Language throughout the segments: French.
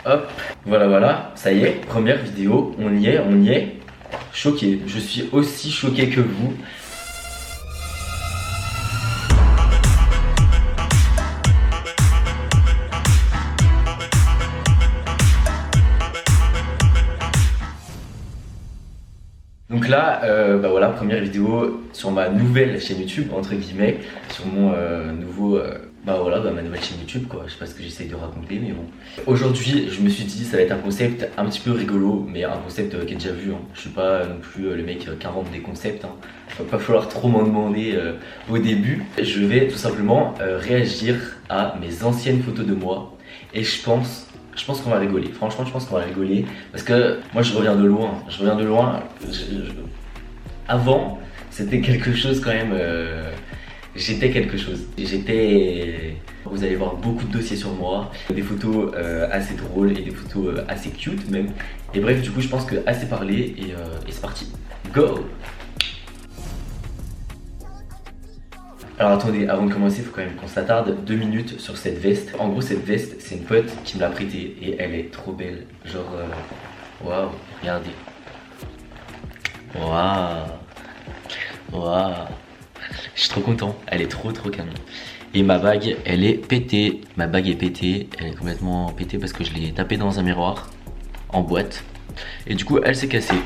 Hop, voilà, ça y est, première vidéo, on y est. Choqué, je suis aussi choqué que vous. Donc là, voilà, première vidéo sur ma nouvelle chaîne YouTube, entre guillemets, sur mon ma nouvelle chaîne YouTube, quoi. Je sais pas ce que j'essaye de raconter, mais bon. Aujourd'hui, je me suis dit, ça va être un concept un petit peu rigolo, mais un concept qui est déjà vu, hein. Je suis pas non plus le mec qui invente des concepts, hein. Va pas falloir trop m'en demander au début. Je vais tout simplement réagir à mes anciennes photos de moi, et je pense qu'on va rigoler. Franchement, je pense qu'on va rigoler. Parce que moi, je reviens de loin. Avant, c'était quelque chose quand même. J'étais quelque chose. Vous allez voir beaucoup de dossiers sur moi. Des photos assez drôles et des photos assez cute même. Et bref, du coup, je pense que assez parlé et c'est parti. Go! Alors attendez, avant de commencer, il faut quand même qu'on s'attarde 2 minutes sur cette veste. En gros, cette veste, c'est une pote qui me l'a prêtée et elle est trop belle. Genre, waouh, regardez. Waouh. Je suis trop content, elle est trop canon. Et ma bague, elle est pétée. Ma bague est pétée, elle est complètement pétée parce que je l'ai tapée dans un miroir en boîte. Et du coup, elle s'est cassée.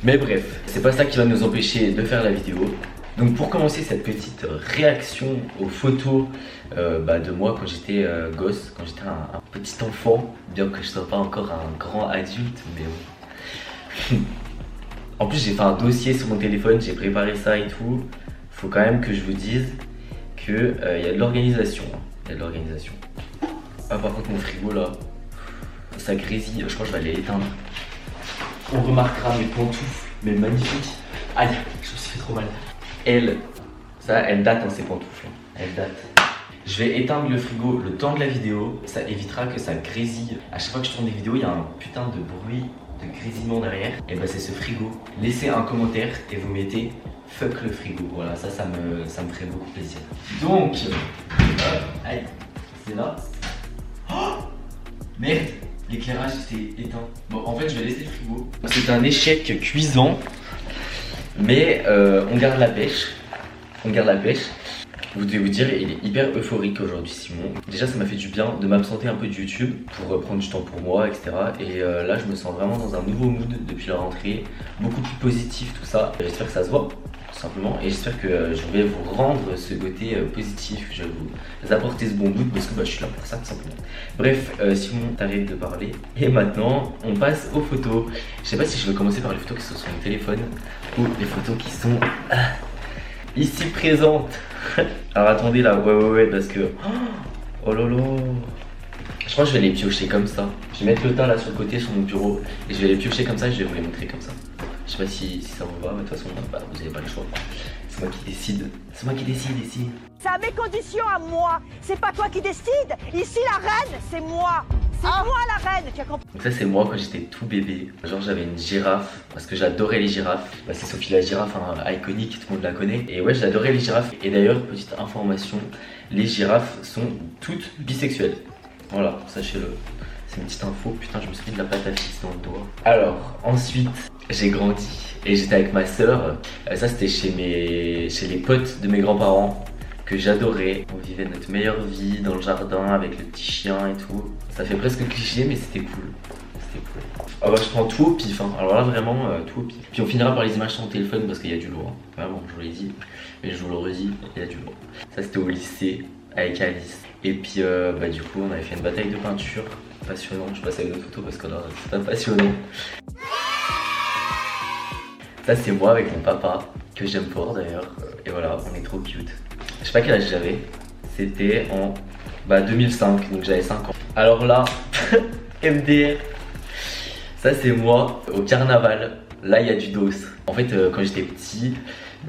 Mais bref, c'est pas ça qui va nous empêcher de faire la vidéo. Donc pour commencer cette petite réaction aux photos de moi quand j'étais gosse, quand j'étais un petit enfant, bien que je sois pas encore un grand adulte, mais bon. En plus j'ai fait un dossier sur mon téléphone, j'ai préparé ça et tout. Faut quand même que je vous dise que y a de l'organisation. Il y a de l'organisation. Ah par contre mon frigo là, ça grésille, je crois que je vais aller l'éteindre. On remarquera mes pantoufles, mais magnifiques. Aïe, je me suis fait trop mal. Elle date hein, ces pantoufles, elle date. Je vais éteindre le frigo le temps de la vidéo, ça évitera que ça grésille. À chaque fois que je tourne des vidéos, il y a un putain de bruit de grésillement derrière. Et bah c'est ce frigo. Laissez un commentaire et vous mettez fuck le frigo. Voilà, ça me ferait beaucoup plaisir. Donc, aïe, c'est là. Oh merde, l'éclairage s'est éteint. Bon, en fait, je vais laisser le frigo. C'est un échec cuisant. Mais on garde la pêche. Vous devez vous dire, il est hyper euphorique aujourd'hui Simon. Déjà ça m'a fait du bien de m'absenter un peu de YouTube pour prendre du temps pour moi, etc. Et là je me sens vraiment dans un nouveau mood depuis la rentrée. Beaucoup plus positif tout ça. J'espère que ça se voit tout simplement. Et j'espère que je vais vous rendre ce côté positif. Je vais vous apporter ce bon mood parce que je suis là pour ça tout simplement. Bref, Simon t'arrêtes de parler. Et maintenant on passe aux photos. Je sais pas si je vais commencer par les photos qui sont sur mon téléphone ou les photos qui sont ici présentes. Alors attendez là, ouais parce que oh lolo. Je crois que je vais les piocher comme ça. Je vais mettre le tas là sur le côté sur mon bureau et je vais les piocher comme ça et je vais vous les montrer comme ça. Je sais pas si ça vous va, mais de toute façon vous avez pas le choix. C'est moi qui décide. C'est moi qui décide ici. C'est à mes conditions à moi. C'est pas toi qui décide. Ici la reine, c'est moi. C'est moi la reine, tu as compris. Donc ça c'est moi quand j'étais tout bébé. Genre j'avais une girafe parce que j'adorais les girafes. C'est Sophie la girafe, hein, iconique, tout le monde la connaît. Et ouais, j'adorais les girafes. Et d'ailleurs, petite information, les girafes sont toutes bisexuelles. Voilà, sachez-le. C'est une petite info. Putain, je me suis mis de la pâte à fixe dans le doigt. Alors, ensuite, j'ai grandi et j'étais avec ma soeur. Ça c'était chez les potes de mes grands-parents que j'adorais. On vivait notre meilleure vie dans le jardin avec le petit chien et tout. Ça fait presque cliché mais c'était cool. C'était cool. Ah je prends tout au pif hein. Alors là vraiment tout au pif. Puis on finira par les images sur mon téléphone parce qu'il y a du lourd. Hein. Bon, je vous l'ai dit, mais je vous le redis, il y a du lourd. Ça c'était au lycée avec Alice. Et puis du coup on avait fait une bataille de peinture. Passionnant, je passe à une autre photo parce que là c'est pas passionnant. Ça c'est moi avec mon papa, que j'aime fort d'ailleurs. Et voilà, on est trop cute. Je sais pas quel âge j'avais, c'était en 2005, donc j'avais 5 ans. Alors là, MDR, ça c'est moi au carnaval, là il y a du dos. En fait quand j'étais petit,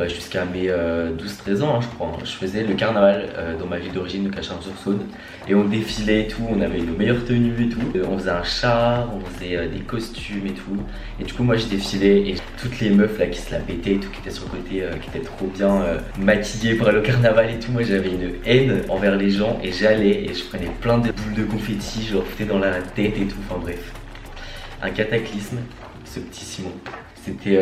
jusqu'à mes 12-13 ans, hein, je crois. Je faisais le carnaval dans ma ville d'origine, de Cachan-sur-Saône. Et on défilait et tout, on avait nos meilleures tenues et tout. On faisait un char, on faisait des costumes et tout. Et du coup, moi je défilais et toutes les meufs là qui se la pétaient et tout, qui étaient sur le côté, qui étaient trop bien maquillées pour aller au carnaval et tout. Moi j'avais une haine envers les gens et j'allais et je prenais plein de boules de confetti, je leur foutais dans la tête et tout. Enfin bref, un cataclysme, ce petit Simon. C'était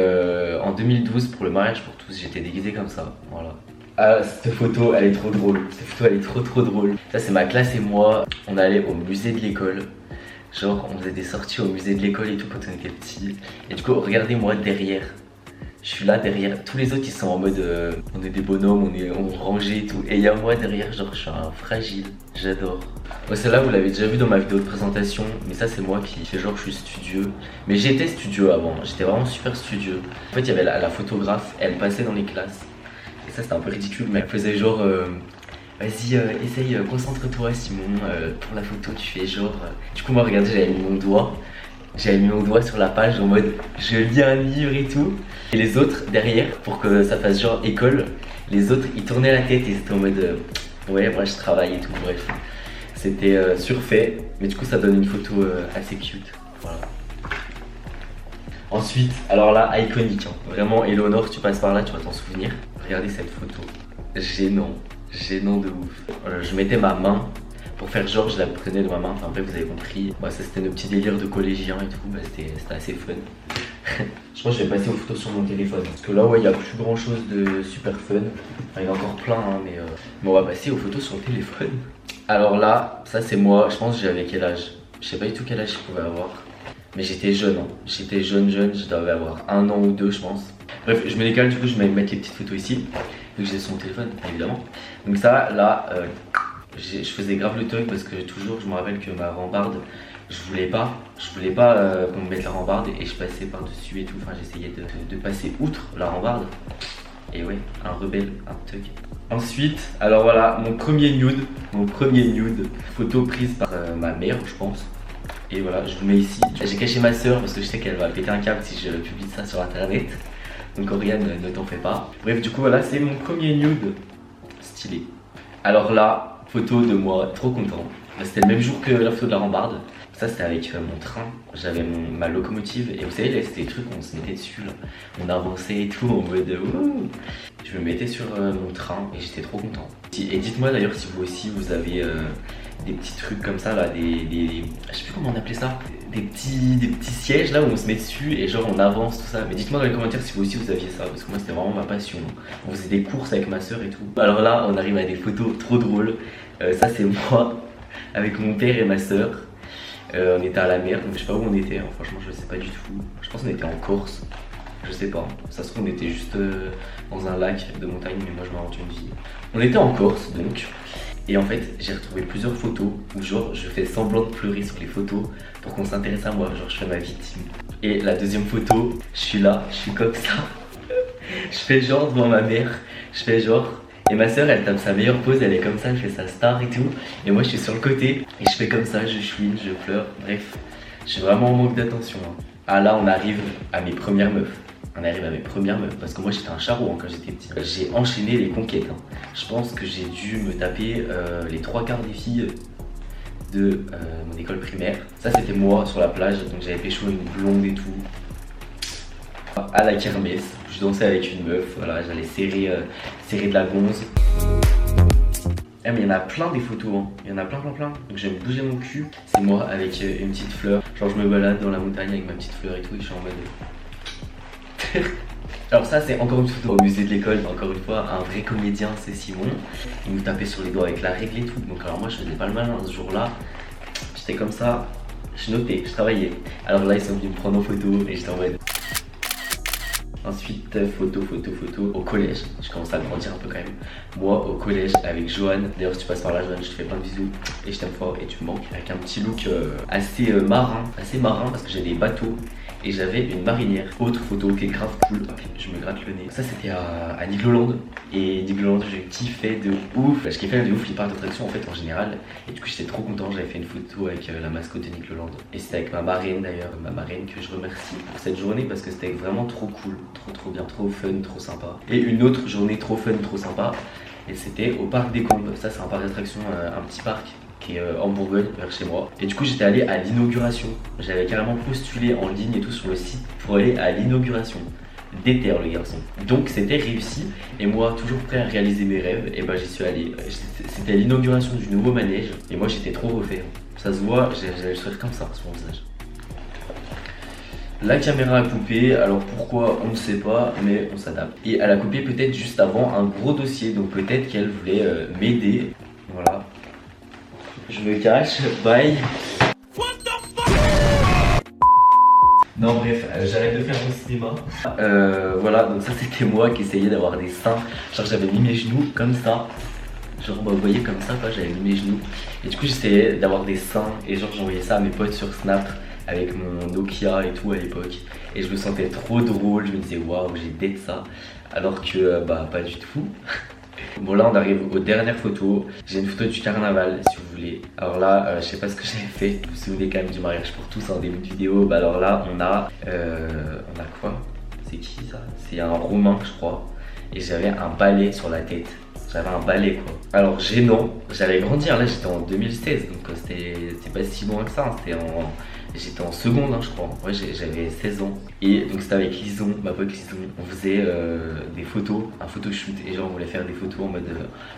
en 2012 pour le mariage pour tous, j'étais déguisé comme ça, voilà. Ah, cette photo elle est trop drôle, cette photo elle est trop drôle. Ça c'est ma classe et moi, on allait au musée de l'école. Genre on faisait des sorties au musée de l'école et tout quand on était petits. Et du coup regardez-moi derrière, je suis là derrière, tous les autres ils sont en mode on est des bonhommes, on est rangés et tout. Et il y a moi derrière, genre je suis un fragile, j'adore. Celle-là vous l'avez déjà vu dans ma vidéo de présentation, mais ça c'est moi qui fais genre je suis studieux. Mais j'étais studieux avant, j'étais vraiment super studieux. En fait il y avait la photographe, elle passait dans les classes. Et ça c'était un peu ridicule, mais elle faisait genre vas-y essaye, concentre-toi Simon, pour la photo tu fais genre... Du coup moi regardez j'avais mis mon doigt sur la page en mode je lis un livre et tout. Et les autres derrière, pour que ça fasse genre école, les autres ils tournaient la tête et c'était en mode ouais moi je travaille et tout, bref. C'était surfait, mais du coup ça donne une photo assez cute, voilà. Ensuite, alors là, iconique, hein. Vraiment Eleonore, tu passes par là, tu vas t'en souvenir. Regardez cette photo, gênant de ouf. Je mettais ma main pour faire genre je la prenais de ma main, enfin bref vous avez compris. Ça c'était nos petits délires de collégiens et tout, c'était assez fun. Je pense que je vais passer aux photos sur mon téléphone. Parce que là ouais il n'y a plus grand chose de super fun. Enfin, il y en a encore plein hein, mais on va passer aux photos sur le téléphone. Alors là, ça c'est moi, je pense que j'avais quel âge? Je sais pas du tout quel âge je pouvais avoir. Mais j'étais jeune, hein. J'étais jeune, je devais avoir 1 an ou 2 je pense. Bref, je me décale, du coup je vais mettre les petites photos ici. Vu que j'ai sur mon téléphone, évidemment. Donc ça, là, je faisais grave le toc parce que toujours, je me rappelle que ma rambarde, je voulais pas qu'on me mette la rambarde et je passais par dessus et tout. Enfin, j'essayais de passer outre la rambarde. Et ouais, un rebelle, un thug. Ensuite, alors voilà, mon premier nude, photo prise par ma mère, je pense. Et voilà, je vous mets ici. J'ai caché ma soeur parce que je sais qu'elle va péter un câble si je publie ça sur internet. Donc Oriane, ne t'en fais pas. Bref, du coup voilà, c'est mon premier nude stylé. Alors là, photo de moi trop content. C'était le même jour que la photo de la rambarde. Ça c'était avec mon train, j'avais ma locomotive et vous savez là c'était des trucs on se mettait dessus là. On avançait et tout en mode ouh. Je me mettais sur mon train et j'étais trop content. Et dites-moi d'ailleurs si vous aussi vous avez des petits trucs comme ça là, je sais plus comment on appelait ça, des petits sièges là où on se met dessus et genre on avance tout ça. Mais dites-moi dans les commentaires si vous aussi vous aviez ça parce que moi c'était vraiment ma passion. On faisait des courses avec ma soeur et tout. Alors là on arrive à des photos trop drôles. Ça c'est moi avec mon père et ma soeur. On était à la mer, donc je sais pas où on était, hein. Franchement je sais pas du tout. Je pense qu'on était en Corse, je sais pas. Ça se trouve on était juste dans un lac de montagne, mais moi je m'invente une vie. On était en Corse donc, et en fait j'ai retrouvé plusieurs photos où genre je fais semblant de pleurer sur les photos pour qu'on s'intéresse à moi, genre je fais ma victime. Et la deuxième photo, je suis là, je suis comme ça. Je fais genre devant ma mère, je fais genre... Et ma soeur elle tape sa meilleure pose, elle est comme ça, elle fait sa star et tout. Et moi je suis sur le côté et je fais comme ça, je chouine, je pleure, bref. Je suis vraiment en manque d'attention hein. Ah là on arrive à mes premières meufs. Parce que moi j'étais un charron hein, quand j'étais petit. J'ai enchaîné les conquêtes hein. Je pense que j'ai dû me taper les 3/4 des filles de mon école primaire. Ça c'était moi sur la plage, donc j'avais pécho une blonde et tout. À la kermesse, je dansais avec une meuf, voilà, j'allais serrer de la gonze. Mais il y en a plein des photos, hein. Il y en a plein. Donc j'aime bouger mon cul. C'est moi avec une petite fleur. Genre je me balade dans la montagne avec ma petite fleur et tout et je suis en mode... Alors ça c'est encore une photo au musée de l'école. Encore une fois, un vrai comédien, c'est Simon. Il nous tapait sur les doigts avec la règle et tout. Donc alors moi je faisais pas le malin ce jour-là. J'étais comme ça, je notais, je travaillais. Alors là ils sont venus me prendre en photo et j'étais en mode... Ensuite, photo au collège. Je commence à grandir un peu quand même. Moi au collège avec Johan. D'ailleurs si tu passes par là Johan, je te fais plein de bisous. Et je t'aime fort et tu me manques. Avec un petit look assez marin parce que j'ai des bateaux. et j'avais une marinière. Autre photo qui est grave cool, je me gratte le nez. Ça c'était à Nigloland, et Nigloland j'ai kiffé de ouf. Je kiffais de ouf les parcs d'attractions en fait en général, et du coup j'étais trop content, j'avais fait une photo avec la mascotte de Nigloland. Et c'était avec ma marraine d'ailleurs, ma marraine que je remercie pour cette journée parce que c'était vraiment trop cool, trop bien, trop fun, trop sympa. Et une autre journée trop fun, trop sympa, et c'était au parc des Combes. Ça c'est un parc d'attractions, un petit parc qui est en Bourgogne vers chez moi. Et du coup j'étais allé à l'inauguration. J'avais carrément postulé en ligne et tout sur le site pour aller à l'inauguration. Déter le garçon. Donc c'était réussi, et moi toujours prêt à réaliser mes rêves, et ben j'y suis allé. C'était l'inauguration du nouveau manège et moi j'étais trop refait. Ça se voit, j'avais le sourire comme ça sur mon visage. La caméra a coupé, alors pourquoi on ne sait pas, mais on s'adapte. Et elle a coupé peut-être juste avant un gros dossier, donc peut-être qu'elle voulait m'aider. Voilà. Je me cache, bye. Non bref, j'arrête de faire mon cinéma. Voilà, donc ça c'était moi qui essayais d'avoir des seins. Genre j'avais mis mes genoux comme ça. Genre bah, vous voyez comme ça quoi, j'avais mis mes genoux. Et du coup j'essayais d'avoir des seins, et genre j'envoyais ça à mes potes sur Snap avec mon Nokia et tout à l'époque. Et je me sentais trop drôle, je me disais waouh j'ai date ça. Alors que bah pas du tout. Bon là on arrive aux dernières photos. J'ai une photo du carnaval si vous voulez. Alors là je sais pas ce que j'avais fait. Vous vous souvenez quand même du mariage pour tous en début de vidéo. Bah alors là on a quoi? C'est qui ça? C'est un Roumain je crois. Et j'avais un balai sur la tête. J'avais un balai quoi. Alors gênant. J'allais grandir, là j'étais en 2016. Donc c'était pas si loin que ça. J'étais en seconde je crois. Ouais j'avais 16 ans. Et donc c'était avec Lison, ma pote Lison. On faisait des photos, un photoshoot. Et genre on voulait faire des photos en mode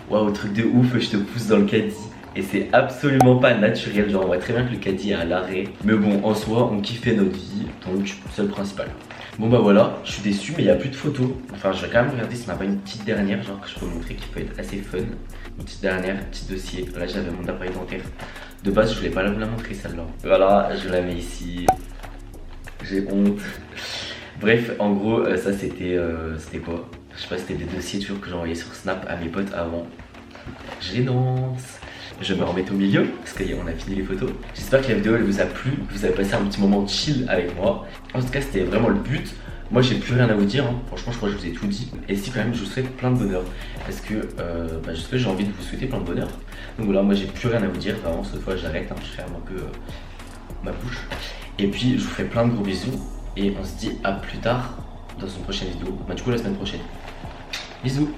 waouh truc de ouf, je te pousse dans le caddie. Et c'est absolument pas naturel, genre on voit très bien que le caddie est à l'arrêt. Mais bon en soi on kiffait notre vie, donc c'est le principal. Bon bah voilà, je suis déçu mais il n'y a plus de photos. Enfin je vais quand même regarder s'il n'y en a pas une petite dernière genre que je peux vous montrer qui peut être assez fun. Une petite dernière, un petit dossier. Là j'avais mon appareil dentaire. De base je voulais pas vous la montrer celle-là. Voilà, je la mets ici. J'ai honte. Bref, en gros ça c'était quoi? Je sais pas, c'était des dossiers toujours que j'envoyais sur Snap à mes potes avant. Gênance. Je me remets au milieu parce qu'on a fini les photos. J'espère que la vidéo elle vous a plu, que vous avez passé un petit moment chill avec moi. En tout cas c'était vraiment le but. Moi j'ai plus rien à vous dire, hein. Franchement je crois que je vous ai tout dit. Et si quand même je vous souhaite plein de bonheur. Parce que j'ai envie de vous souhaiter plein de bonheur. Donc voilà, moi j'ai plus rien à vous dire. Vraiment cette fois j'arrête, hein. Je ferme un peu ma bouche. Et puis je vous fais plein de gros bisous. Et on se dit à plus tard dans une prochaine vidéo. Bah du coup la semaine prochaine. Bisous.